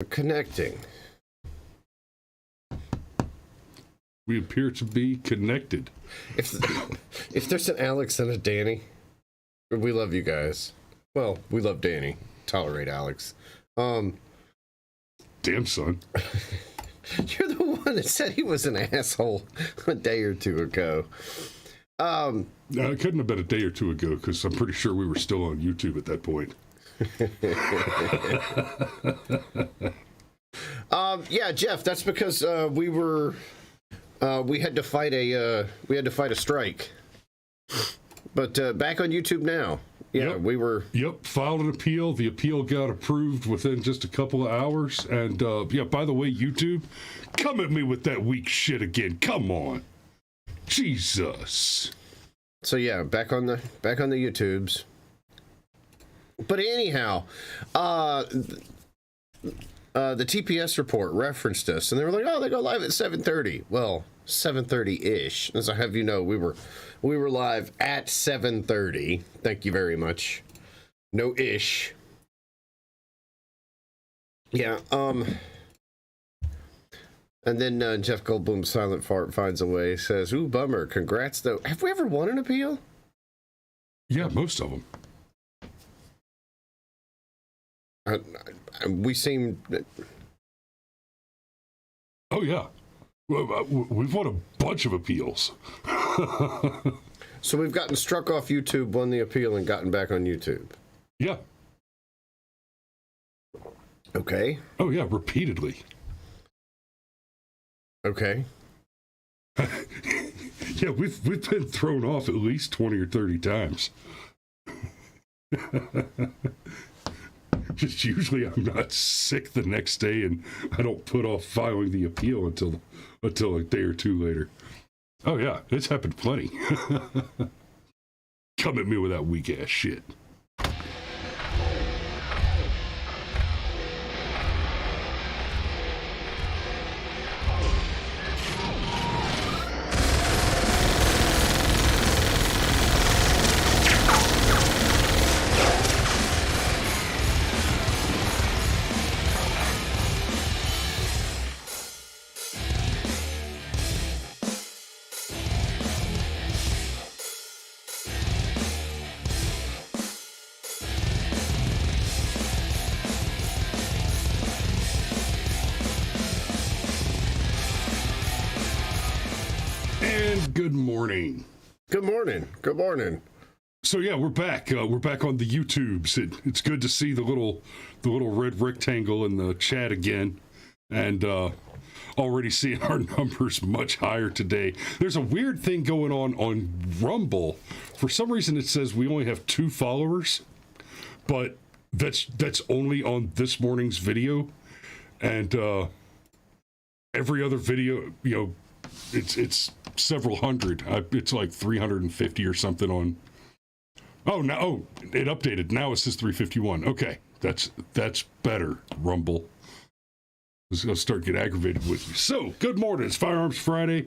Connecting. We appear to be connected. If there's an Alex and a Danny, we love you guys. Well, we love Danny. Tolerate Alex. Damn, son. You're the one that said he was an asshole a day or two ago. No, it couldn't have been a day or two ago because I'm pretty sure we were still on YouTube at that point. Yeah, Jeff, that's because we had to fight a strike. But back on YouTube now. Yeah, yep. we were. Yep, filed an appeal. The appeal got approved within just a couple of hours. And yeah, by the way, YouTube, come at me with that weak shit again. Come on, Jesus. So yeah, back on the YouTubes. But anyhow, the TPS report referenced us, and they were like, "Oh, they go live at 7:30." Well, 7:30-ish. As I have you know, we were live at 7:30. Thank you very much. No ish. Yeah. And then Jeff Goldblum's silent fart finds a way. Says, "Ooh, bummer. Congrats, though. Have we ever won an appeal?" Yeah, most of them. We seem. Oh yeah, we've won a bunch of appeals. So we've gotten struck off YouTube, won the appeal, and gotten back on YouTube. Yeah. Okay. Oh yeah, repeatedly. Okay. Yeah, we've been thrown off at least 20 or 30 times. Just usually I'm not sick the next day and I don't put off filing the appeal until a day or two later. Oh yeah, it's happened plenty. Come at me with that weak ass shit. Good morning. Good morning. Good morning. So yeah, we're back. We're back on the YouTubes. It's good to see the little red rectangle in the chat again, and already seeing our numbers much higher today. There's a weird thing going on Rumble. For some reason, it says we only have 2 followers, but that's only on this morning's video, and every other video, you know, it's several hundred. It's like 350 or something on. Oh, it updated. Now it says 351. Okay, that's better, Rumble. I was going to start getting aggravated with you. So, good morning. It's Firearms Friday.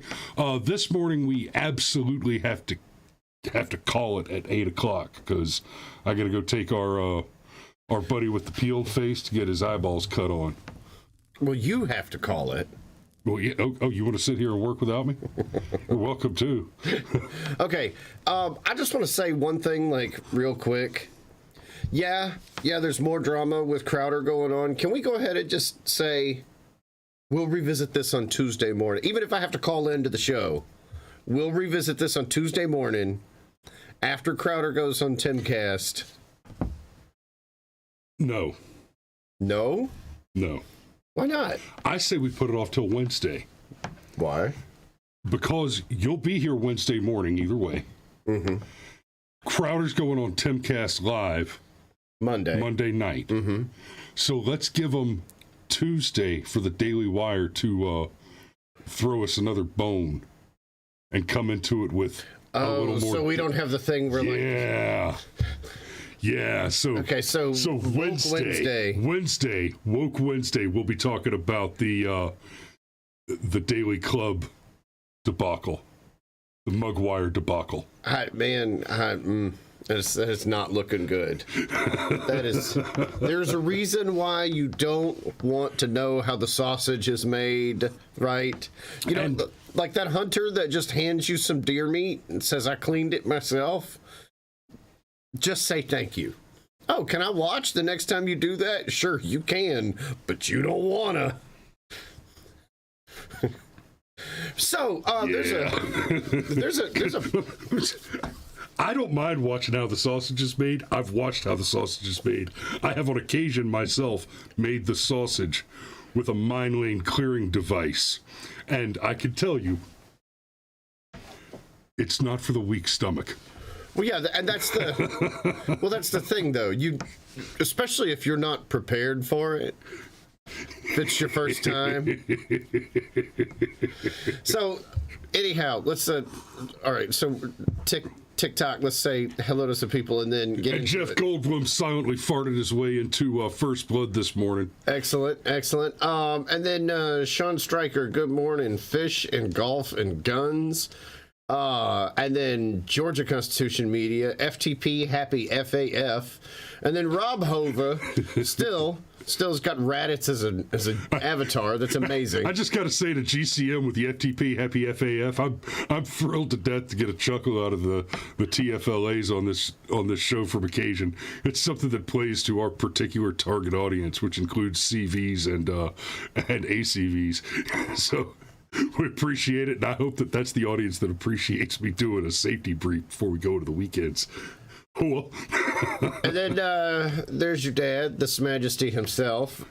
This morning we absolutely have to call it at 8 o'clock because I got to go take our buddy with the peeled face to get his eyeballs cut on. Well, you have to call it. Well, yeah. Oh, you want to sit here and work without me? You're welcome to. Okay. I just want to say one thing, like, real quick. Yeah, there's more drama with Crowder going on. Can we go ahead and just say we'll revisit this on Tuesday morning? Even if I have to call into the show, we'll revisit this on Tuesday morning after Crowder goes on Timcast. No. No? No. Why not? I say we put it off till Wednesday. Why? Because you'll be here Wednesday morning either way. Mm-hmm. Crowder's going on Timcast Live Monday night. Mm-hmm. So let's give them Tuesday for the Daily Wire to throw us another bone and come into it with a little more. So we don't have the thing where Yeah, so okay, so Wednesday, Woke Wednesday, we'll be talking about the Daily Club debacle, the Mugwire debacle. That is not looking good. There's a reason why you don't want to know how the sausage is made, right? You know, like that hunter that just hands you some deer meat and says, I cleaned it myself. Just say thank you. Oh, can I watch the next time you do that? Sure, you can, but you don't wanna. So, there's a I don't mind watching how the sausage is made. I've watched how the sausage is made. I have on occasion myself made the sausage with a mine lane clearing device. And I can tell you, it's not for the weak stomach. Well, yeah, and that's the thing, though. You, especially if you're not prepared for it, if it's your first time. So, anyhow, let's all right. So, TikTok. Let's say hello to some people, and then get. And Jeff Goldblum silently farted his way into First Blood this morning. Excellent. And then Sean Stryker. Good morning. Fish and golf and guns. And then Georgia Constitution Media, FTP, Happy FAF, and then Rob Hova, still's got Raditz as an avatar. That's amazing. I just got to say to GCM with the FTP, Happy FAF, I'm thrilled to death to get a chuckle out of the TFLAs on this show from occasion. It's something that plays to our particular target audience, which includes CVs and ACVs. So. We appreciate it, and I hope that that's the audience that appreciates me doing a safety brief before we go to the weekends. Cool. And then there's your dad, the Majesty himself.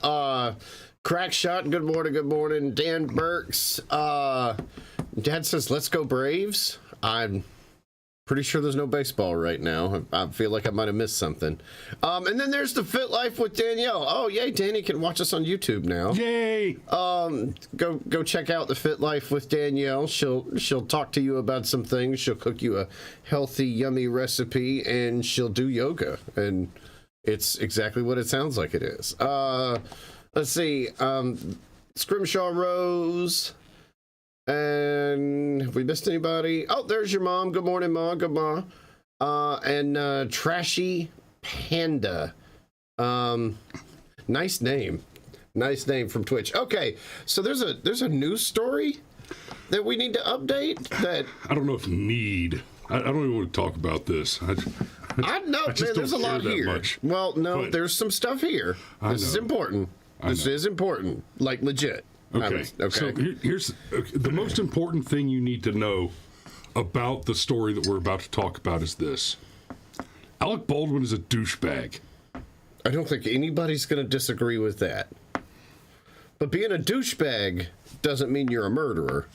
Crackshot, good morning. Dan Burks. Dad says, let's go Braves. I'm pretty sure there's no baseball right now. I feel like I might have missed something. And then there's the Fit Life with Danielle. Oh, yay, Danny can watch us on YouTube now. Yay! Go check out the Fit Life with Danielle. She'll talk to you about some things. She'll cook you a healthy, yummy recipe, and she'll do yoga. And it's exactly what it sounds like it is. Let's see. Scrimshaw Rose. And have we missed anybody? Oh, there's your mom. Good morning, Mom. Good mom. And Trashy Panda. Nice name. Nice name from Twitch. Okay, so there's a news story that we need to update. That I don't know if need. I don't even want to talk about this. I know, man. There's a lot here. Much, well, no, there's some stuff here. This is important. This is important. Like legit. Okay. So here's the most important thing you need to know about the story that we're about to talk about is this. Alec Baldwin is a douchebag. I don't think anybody's going to disagree with that. But being a douchebag doesn't mean you're a murderer.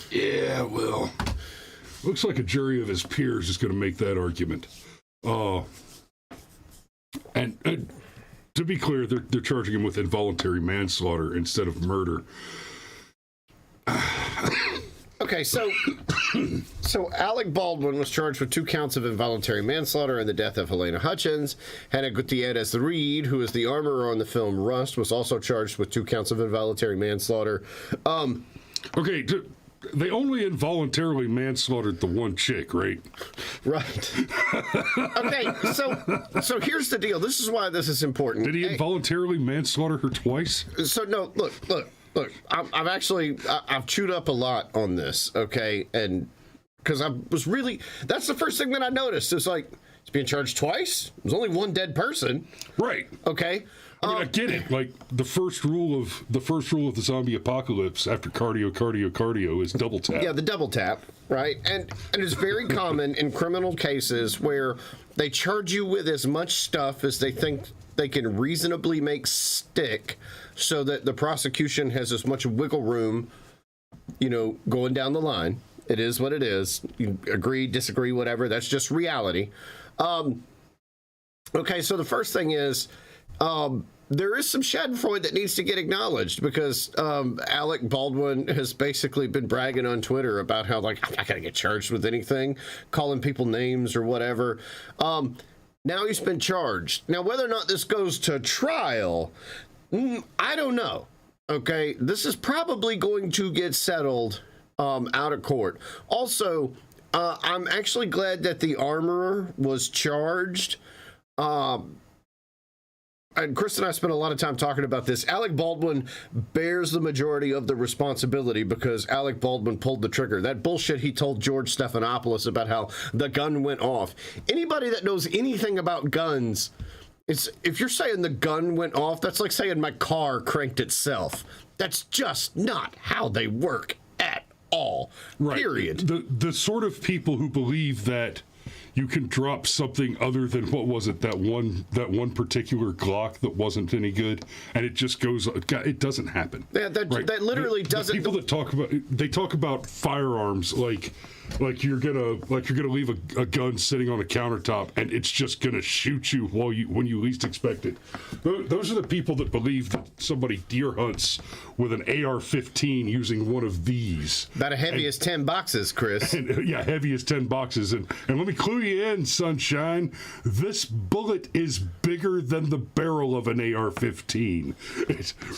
Yeah, well, looks like a jury of his peers is going to make that argument. And to be clear, they're charging him with involuntary manslaughter instead of murder. Okay, so Alec Baldwin was charged with 2 counts of involuntary manslaughter in the death of Helena Hutchins. Hannah Gutierrez-Reed, who is the armorer on the film Rust, was also charged with 2 counts of involuntary manslaughter. Okay, they only involuntarily manslaughtered the one chick, right? Right. Okay, so here's the deal. This is wwhy this is important. Did he involuntarily manslaughter her twice? So no, look. I've chewed up a lot on this, okay, and because that's the first thing that I noticed. It's like he's being charged twice. There's only one dead person, right? Okay. I mean, I get it. Like the first rule of the zombie apocalypse after cardio is double tap. Yeah, the double tap, right? And it's very common in criminal cases where they charge you with as much stuff as they think they can reasonably make stick, so that the prosecution has as much wiggle room, going down the line. It is what it is. You agree, disagree, whatever. That's just reality. Okay, so the first thing is. There is some schadenfreude that needs to get acknowledged because Alec Baldwin has basically been bragging on Twitter about how, like, I'm not going to get charged with anything, calling people names or whatever. Now he's been charged. Now, whether or not this goes to trial, I don't know. Okay, this is probably going to get settled out of court. Also, I'm actually glad that the armorer was charged. And Chris and I spent a lot of time talking about this. Alec Baldwin bears the majority of the responsibility because Alec Baldwin pulled the trigger. That bullshit he told George Stephanopoulos about how the gun went off. Anybody that knows anything about guns, if you're saying the gun went off, that's like saying my car cranked itself. That's just not how they work at all. Right. Period. The sort of people who believe that you can drop something other than what was it, that one particular Glock that wasn't any good, and it just goes. It doesn't happen. Yeah, that literally doesn't. The people that talk about firearms like you're gonna leave a gun sitting on a countertop and it's just gonna shoot you when you least expect it. Those are the people that believe that somebody deer hunts with an AR-15 using one of these. About as heavy as 10 boxes, Chris. Yeah, heavy as 10 boxes. And let me clue you in, sunshine. This bullet is bigger than the barrel of an AR-15.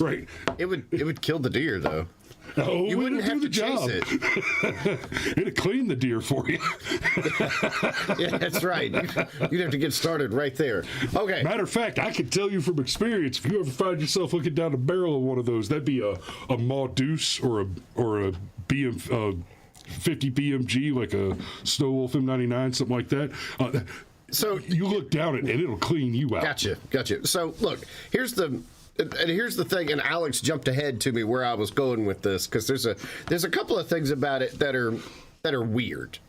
Right. It would kill the deer, though. Oh, you wouldn't have to chase it. It'd clean the deer for you. Yeah, that's right. You'd have to get started right there. Okay. Matter of fact, I can tell you from experience, if you ever find yourself looking down the barrel of one of those, that'd be a Maw Deuce or a BM 50 BMG, like a Snow Wolf M99, something like that. So you look down at it and it'll clean you out. Gotcha. So look, here's the thing, and Alex jumped ahead to me where I was going with this, because there's a couple of things about it that are weird.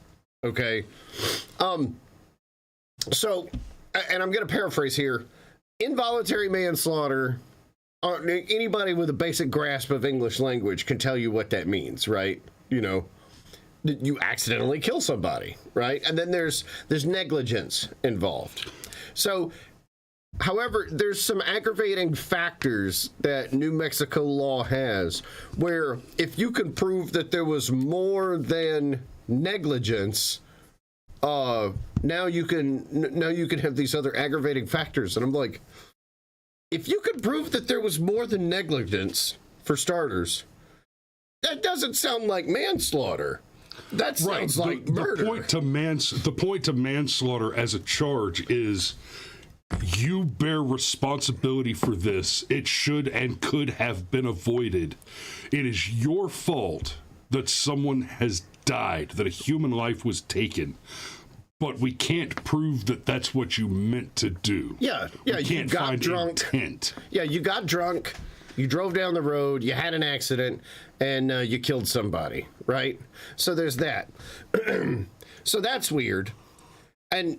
Okay. So, and I'm going to paraphrase here: involuntary manslaughter. Anybody with a basic grasp of English language can tell you what that means, right? You know, you accidentally kill somebody, right? And then there's negligence involved. So, however, there's some aggravating factors that New Mexico law has, where if you can prove that there was more than negligence, now you can have these other aggravating factors. And I'm like, if you could prove that there was more than negligence, for starters, that doesn't sound like manslaughter. That sounds like murder. The point to manslaughter as a charge is, you bear responsibility for this. It should and could have been avoided. It is your fault that someone has died, that a human life was taken. But we can't prove that that's what you meant to do. Yeah, we can't find drunk. Intent. Yeah, you got drunk, you drove down the road, you had an accident, and you killed somebody, right? So there's that. So that's weird. And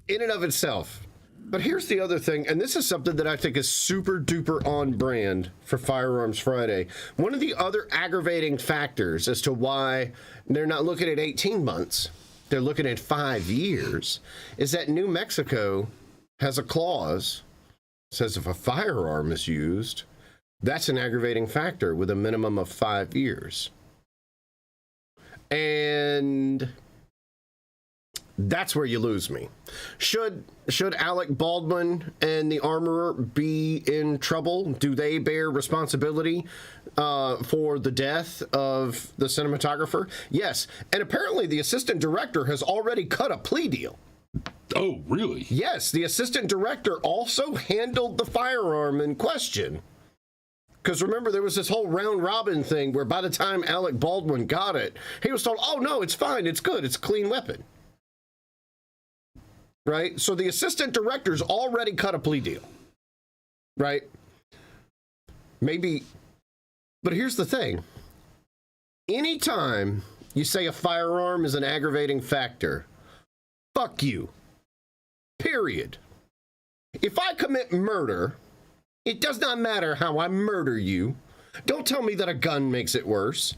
in and of itself. But here's the other thing, and this is something that I think is super duper on brand for Firearms Friday. One of the other aggravating factors as to why they're not looking at 18 months, they're looking at 5 years, is that New Mexico has a clause that says if a firearm is used, that's an aggravating factor with a minimum of 5 years. And that's where you lose me. Should Alec Baldwin and the armorer be in trouble? Do they bear responsibility for the death of the cinematographer? Yes. And apparently the assistant director has already cut a plea deal. Oh, really? Yes. The assistant director also handled the firearm in question. Because remember, there was this whole round robin thing where by the time Alec Baldwin got it, he was told, oh, no, it's fine. It's good. It's a clean weapon. Right? So the assistant director's already cut a plea deal. Right? Maybe. But here's the thing. Anytime you say a firearm is an aggravating factor, fuck you. Period. If I commit murder, it does not matter how I murder you. Don't tell me that a gun makes it worse.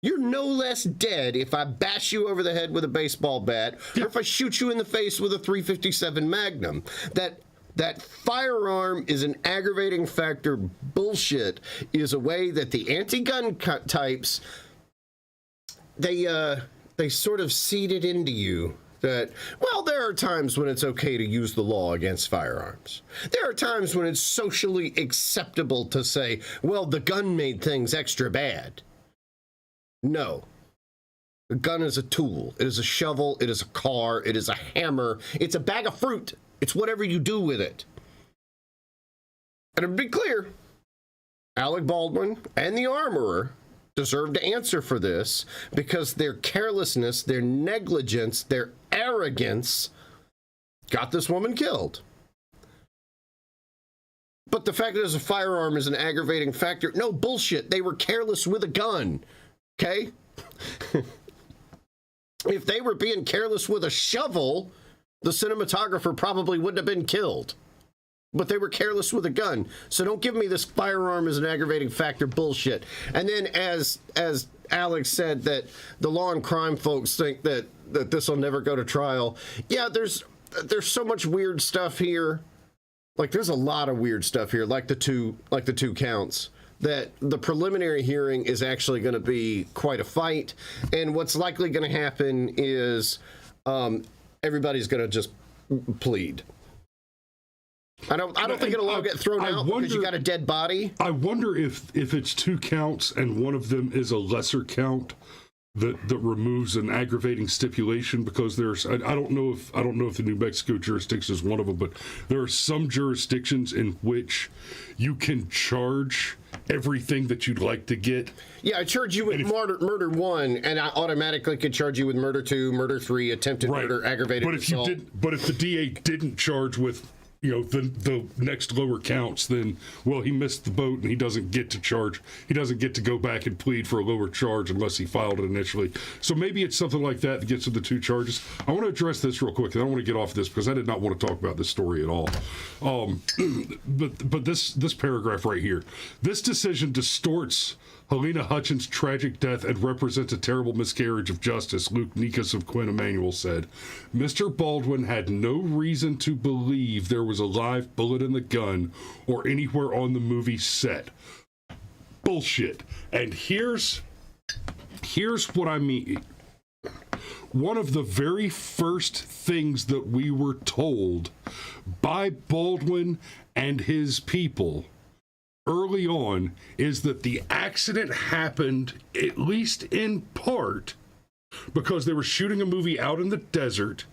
You're no less dead if I bash you over the head with a baseball bat, or if I shoot you in the face with a .357 Magnum. That firearm is an aggravating factor bullshit is a way that the anti-gun types, they sort of seed it into you that, well, there are times when it's okay to use the law against firearms. There are times when it's socially acceptable to say, well, the gun made things extra bad. No. A gun is a tool. It is a shovel. It is a car. It is a hammer. It's a bag of fruit. It's whatever you do with it. And to be clear, Alec Baldwin and the armorer deserve to answer for this because their carelessness, their negligence, their arrogance got this woman killed. But the fact that it's a firearm is an aggravating factor. No, bullshit. They were careless with a gun. Okay? If they were being careless with a shovel, the cinematographer probably wouldn't have been killed. But they were careless with a gun. So don't give me this firearm as an aggravating factor bullshit. And then as Alex said that the law and crime folks think that this will never go to trial. Yeah, there's so much weird stuff here. Like there's a lot of weird stuff here, like the two counts, that the preliminary hearing is actually going to be quite a fight. And what's likely going to happen is everybody's going to just plead. I don't think it'll all get thrown out because you got a dead body. I wonder if it's 2 counts and one of them is a lesser count that removes an aggravating stipulation, because there's I don't know if the New Mexico jurisdiction is one of them, but there are some jurisdictions in which you can charge everything that you'd like to get. Yeah, I charge you with murder 1, and I automatically could charge you with murder 2, murder 3, attempted murder, aggravated assault. But if the DA didn't charge with the next lower counts, then, well, he missed the boat and he doesn't get to charge. He doesn't get to go back and plead for a lower charge unless he filed it initially. So maybe it's something like that gets to the 2 charges. I want to address this real quick. I don't want to get off this because I did not want to talk about this story at all. But this paragraph right here, this decision distorts Helena Hutchins' tragic death and represents a terrible miscarriage of justice, Luke Nikas of Quinn Emanuel said. Mr. Baldwin had no reason to believe there was a live bullet in the gun or anywhere on the movie set. Bullshit. And here's what I mean. One of the very first things that we were told by Baldwin and his people early on is that the accident happened, at least in part, because they were shooting a movie out in the desert,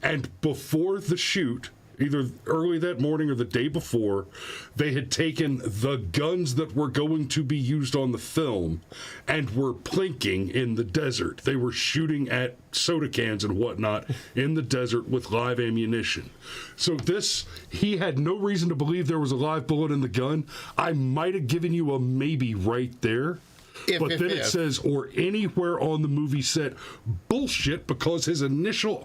and before the shoot, either early that morning or the day before, they had taken the guns that were going to be used on the film and were plinking in the desert. They were shooting at soda cans and whatnot in the desert with live ammunition. So he had no reason to believe there was a live bullet in the gun. I might have given you a maybe right there. It says, or anywhere on the movie set. Bullshit, because his initial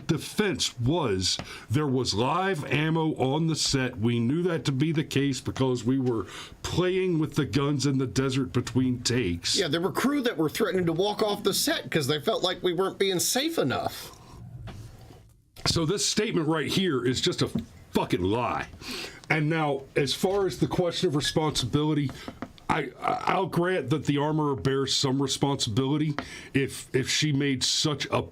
defense was there was live ammo on the set. We knew that to be the case because we were playing with the guns in the desert between takes. Yeah, there were crew that were threatening to walk off the set because they felt like we weren't being safe enough. So this statement right here is just a fucking lie. And now, as far as the question of responsibility, I'll grant that the armorer bears some responsibility if she made such a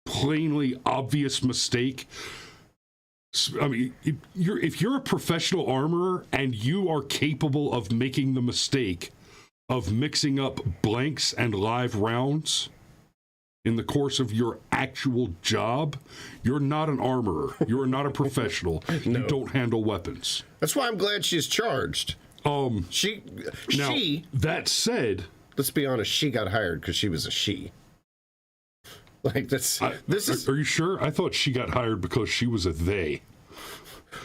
plainly obvious mistake. I mean, if you're a professional armorer and you are capable of making the mistake of mixing up blanks and live rounds in the course of your actual job, you're not an armorer. You're not a professional. No. You don't handle weapons. That's why I'm glad she's charged. That said, let's be honest, she got hired because she was a she. Like this is. Are you sure? I thought she got hired because she was a they.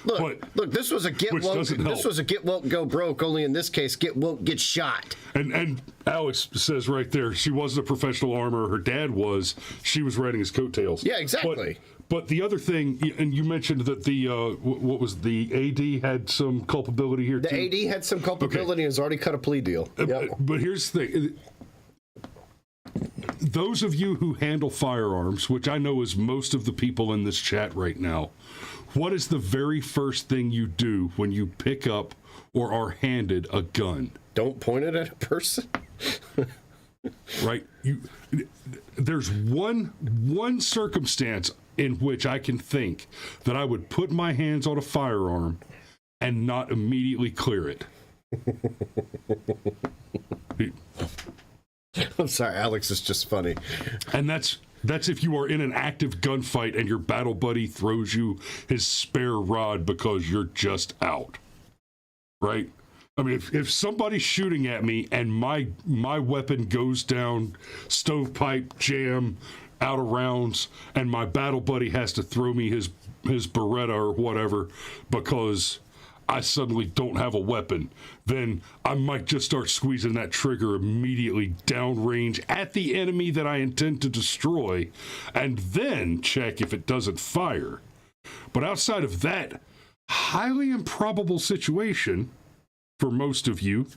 Look, this was a get woke. This was a get woke, go broke. Only in this case, get woke, get shot. And Alex says right there, she wasn't a professional armorer. Her dad was. She was riding his coattails. Yeah, exactly. But the other thing, and you mentioned that the what was the AD had some culpability here. The AD had some culpability and has already cut a plea deal. Yep. But here's the thing. Those of you who handle firearms, which I know is most of the people in this chat right now, what is the very first thing you do when you pick up or are handed a gun? Don't point it at a person. Right? There's one circumstance in which I can think that I would put my hands on a firearm and not immediately clear it. I'm sorry, Alex is just funny. And that's if you are in an active gunfight and your battle buddy throws you his spare rod because you're just out. Right? I mean, if somebody's shooting at me and my weapon goes down, stovepipe, jam, out of rounds, and my battle buddy has to throw me his Beretta or whatever because I suddenly don't have a weapon, then I might just start squeezing that trigger immediately downrange at the enemy that I intend to destroy, and then check if it doesn't fire. But outside of that highly improbable situation, for most of you,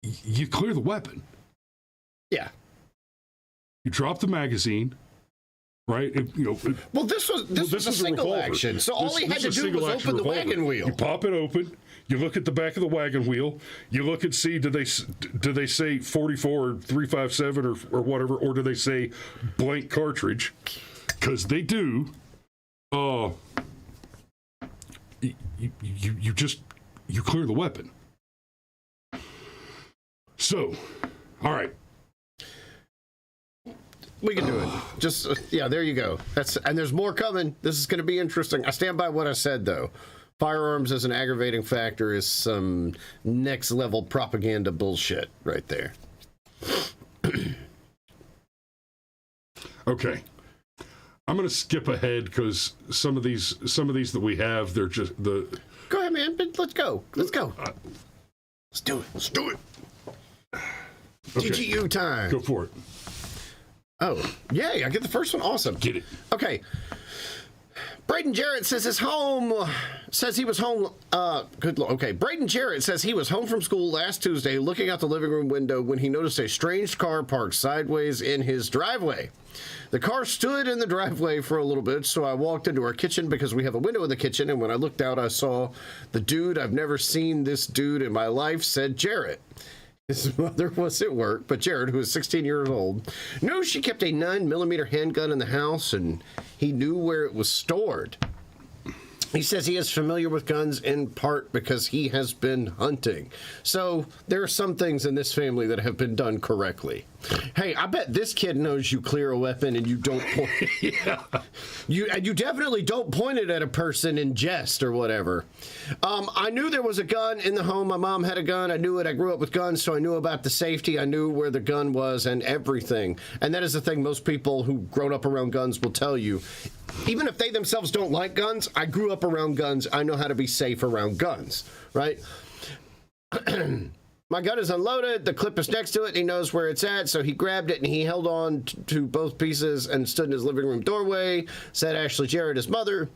you clear the weapon. Yeah. You drop the magazine. Right? Well, this was a single action. So all he had to do was open the wagon wheel. You pop it open. You look at the back of the wagon wheel. You look and see, do they say 44 or 357 or whatever, or do they say blank cartridge? Because they do. You clear the weapon. So, all right. We can do it. Just, yeah, there you go. And there's more coming. This is going to be interesting. I stand by what I said, though. Firearms as an aggravating factor is some next level propaganda bullshit right there. Okay. I'm going to skip ahead because some of these that we have, they're just the... Go ahead, man. Let's go. Let's do it. Let's do it. Okay. DGU time. Go for it. Oh, yay, I get the first one. Awesome. Get it. Okay. Braden Jarrett says he was home. Braden Jarrett says he was home from school last Tuesday looking out the living room window when he noticed a strange car parked sideways in his driveway. The car stood in the driveway for a little bit, so I walked into our kitchen because we have a window in the kitchen, and when I looked out, I saw the dude. I've never seen this dude in my life, said Jarrett. His mother was at work, but Jared, who was 16 years old, knew she kept a 9mm handgun in the house, and he knew where it was stored. He says he is familiar with guns in part because he has been hunting. So there are some things in this family that have been done correctly. Hey, I bet this kid knows you clear a weapon and you don't point. Yeah. You definitely don't point it at a person in jest or whatever. I knew there was a gun in the home. My mom had a gun. I knew it. I grew up with guns, so I knew about the safety. I knew where the gun was and everything. And that is the thing most people who've grown up around guns will tell you. Even if they themselves don't like guns, I grew up around guns. I know how to be safe around guns, right? My gun is unloaded. The clip is next to it. And he knows where it's at. So he grabbed it and he held on to both pieces and stood in his living room doorway, said Ashley Jarrett, his mother.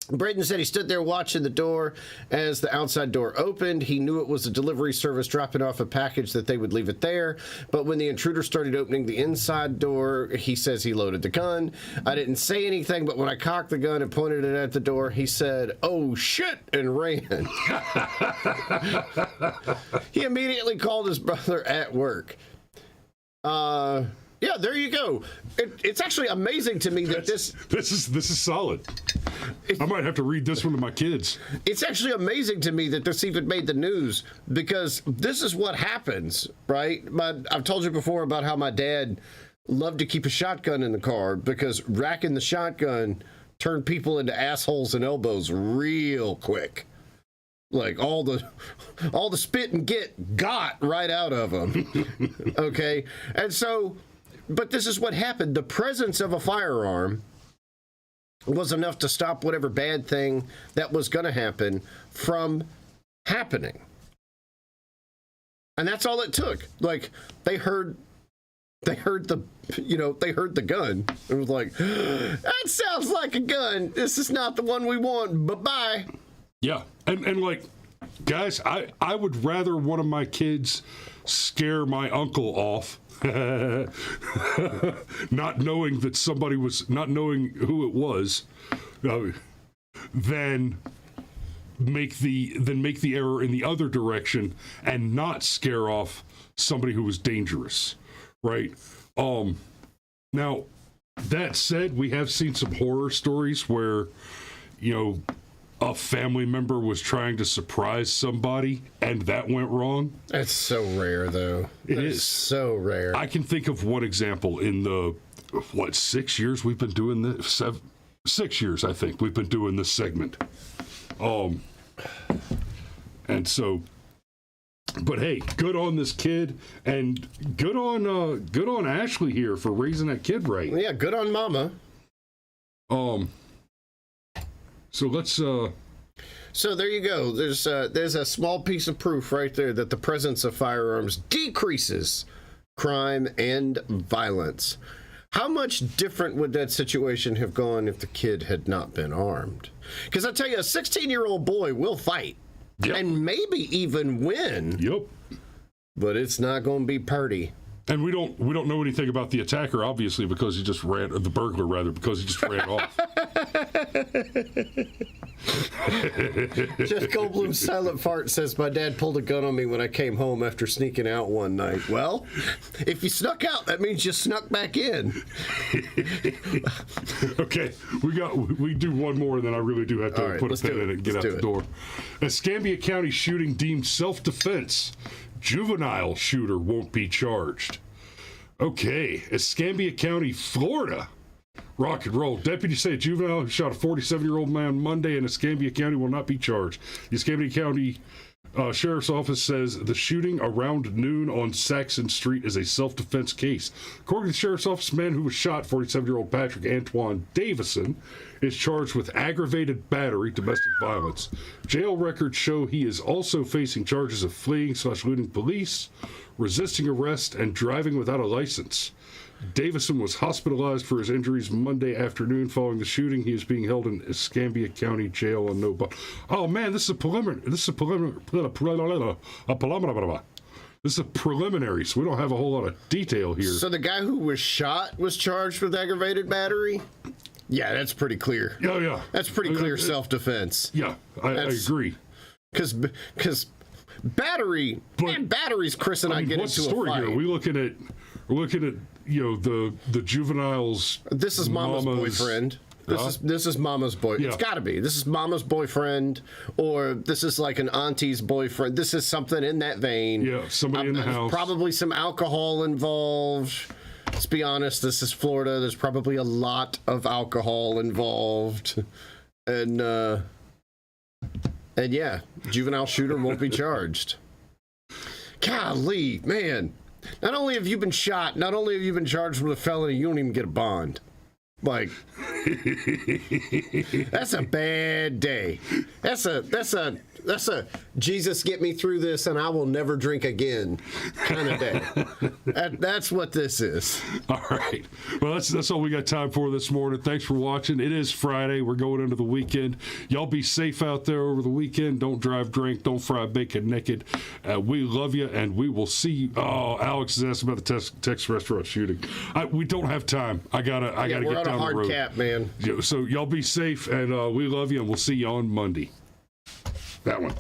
Braden said he stood there watching the door as the outside door opened. He knew it was a delivery service dropping off a package that they would leave it there. But when the intruder started opening the inside door, he says he loaded the gun. I didn't say anything, but when I cocked the gun and pointed it at the door, he said, "Oh, shit," and ran. He immediately called his brother at work. Yeah, there you go. It's actually amazing to me that this is solid. I might have to read this one to my kids. It's actually amazing to me that this even made the news because this is what happens, right? I've told you before about how my dad loved to keep a shotgun in the car because racking the shotgun turned people into assholes and elbows real quick. Like all the spit and got right out of them. Okay, and so. But this is what happened. The presence of a firearm was enough to stop whatever bad thing that was going to happen from happening. And that's all it took. Like they heard the gun. It was like, that sounds like a gun. This is not the one we want. Bye-bye. Yeah. And like, guys, I would rather one of my kids scare my uncle off not knowing who it was, than make the error in the other direction and not scare off somebody who was dangerous, right? Now, that said, we have seen some horror stories where, a family member was trying to surprise somebody and that went wrong. That's so rare, though. It That is so rare. I can think of one example in the 6 years we've been doing this. 6 years, I think we've been doing this segment. And so, but hey, good on this kid, and good on Ashley here for raising that kid right. Yeah, good on Mama. So let's. So there you go. There's a small piece of proof right there that the presence of firearms decreases crime and violence. How much different would that situation have gone if the kid had not been armed? Because I tell you, a 16-year-old boy will fight. Yep. And maybe even win. Yep. But it's not going to be pretty. And we don't know anything about the attacker, obviously, because he just ran, or the burglar rather, because he just ran off. Jeff Goldblum's silent fart says, my dad pulled a gun on me when I came home after sneaking out one night. Well, if you snuck out, that means you snuck back in. Okay, we do one more, and then I really do have to right, put a let's pin do in it it. and get Let's out do the it. door. Escambia County shooting deemed self-defense. Juvenile shooter won't be charged. Okay, Escambia County, Florida. Rock and roll. Deputies say a juvenile who shot a 47-year-old man Monday in Escambia County will not be charged. The Escambia County Sheriff's Office says the shooting around noon on Saxon Street is a self-defense case. According to the Sheriff's Office, the man who was shot, 47-year-old Patrick Antoine Davison, is charged with aggravated battery, domestic violence. Jail records show he is also facing charges of fleeing/looting police, resisting arrest, and driving without a license. Davison was hospitalized for his injuries Monday afternoon following the shooting. He is being held in Escambia County Jail on no bond. Oh man, this is a preliminary. This is a preliminary, so we don't have a whole lot of detail here. So the guy who was shot was charged with aggravated battery? Yeah, that's pretty clear. Yeah. That's pretty clear self-defense. Yeah, I agree. Because batteries, Chris and I get what's into the story a fight. here? We're looking at the juveniles. This is Mama's boyfriend. This is Mama's boy. Yeah. It's got to be. This is Mama's boyfriend, or this is like an auntie's boyfriend. This is something in that vein. Yeah, somebody in the house. Probably some alcohol involved. Let's be honest. This is Florida. There's probably a lot of alcohol involved, and yeah, juvenile shooter won't be charged. Golly, man. Not only have you been shot, not only have you been charged with a felony, you don't even get a bond. Like, that's a bad day. That's a Jesus get me through this and I will never drink again kind of day. That's what this is. All right. Well, that's all we got time for this morning. Thanks for watching. It is Friday. We're going into the weekend. Y'all be safe out there over the weekend. Don't drive drink. Don't fry bacon naked. We love you, and we will see you. Oh, Alex is asking about the Texas restaurant shooting. We don't have time. I gotta get we're on down a hard the road. cap, man. So y'all be safe, and we love you, and we'll see you on Monday. That one.